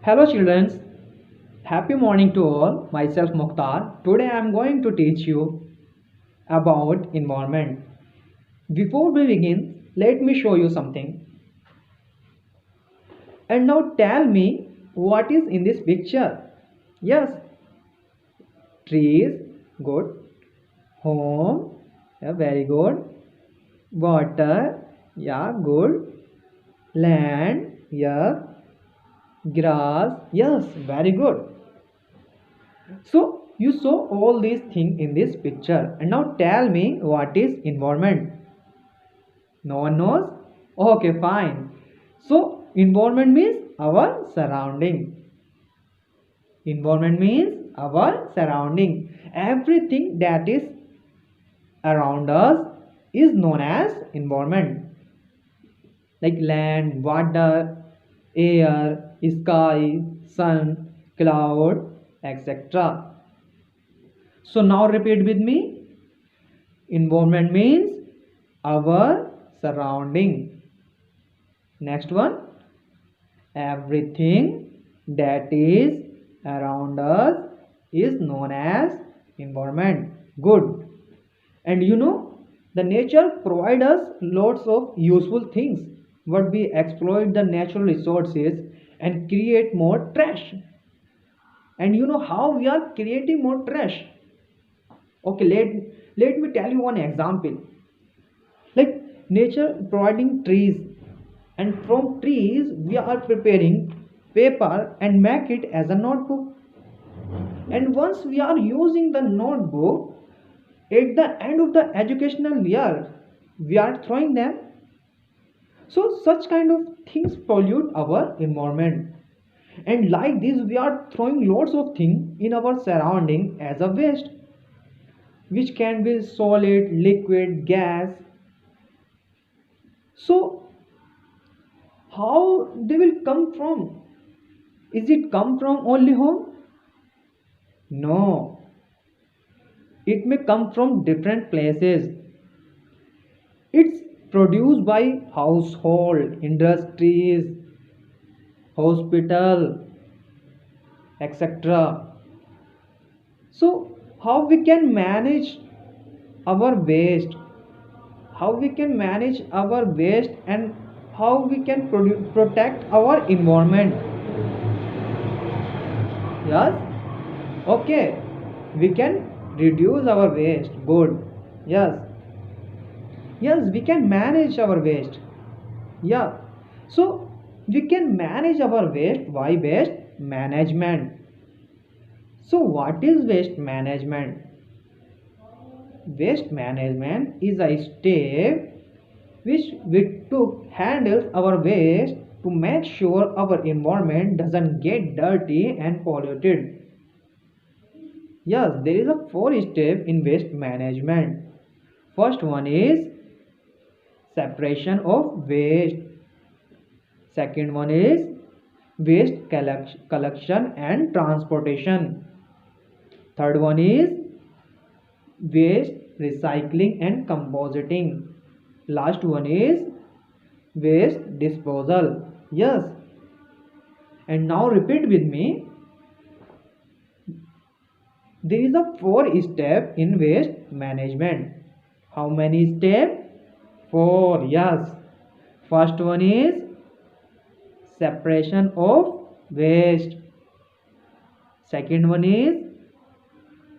Hello children, happy morning to all. Myself Mukhtar. Today I am going to teach you about environment. Before we begin, let me show you something. And now tell me what is in this picture. Yes, trees, good. Home, yeah, very good. Water, yeah, good. Land, yes. Grass, yes, very good. So you saw all these things in this picture and now tell me what is environment. No one knows? Okay, fine. So environment means our surrounding. Environment means our surrounding. Everything that is around us is known as environment. Like land, water, air, sky, sun, cloud, etc. So now repeat with me. Environment means our surrounding. Next one, everything that is around us is known as environment. Good. And the nature provides us lots of useful things, but we exploit the natural resources and create more trash. And you know how we are creating more trash? Okay, let me tell you one example. Like nature providing trees, and from trees we are preparing paper and make it as a notebook. And once we are using the notebook, at the end of the educational year we are throwing them. So such kind of things pollute our environment, and like this we are throwing lots of things in our surrounding as a waste, which can be solid, liquid, gas. So how they will come from? Is it come from only home? No, it may come from different places. It's produced by household, industries, hospital, etc. So how we can manage our waste? How we can manage our waste and how we can protect our environment? Yes. Okay, we can reduce our waste. Good. Yes. Yes, we can manage our waste. Yeah. So we can manage our waste by waste management. So what is waste management? Waste management is a step which we took handles our waste to make sure our environment doesn't get dirty and polluted. Yes, there is a four step in waste management. First one is separation of waste. Second one is waste collection and transportation. Third one is waste recycling and compositing. Last one is waste disposal. Yes. And now repeat with me. There is a four step in waste management. How many steps? Four. Yes. First one is separation of waste. Second one is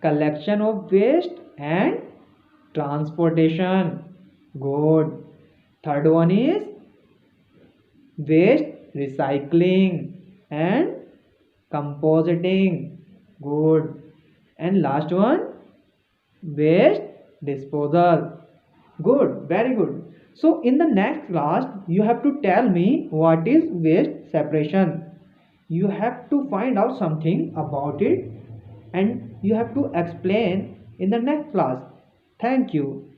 collection of waste and transportation. Good. Third one is waste recycling and compositing. Good. And last one, waste disposal. Good, very good. So in the next class you have to tell me what is waste separation. You have to find out something about it and you have to explain in the next class. Thank you.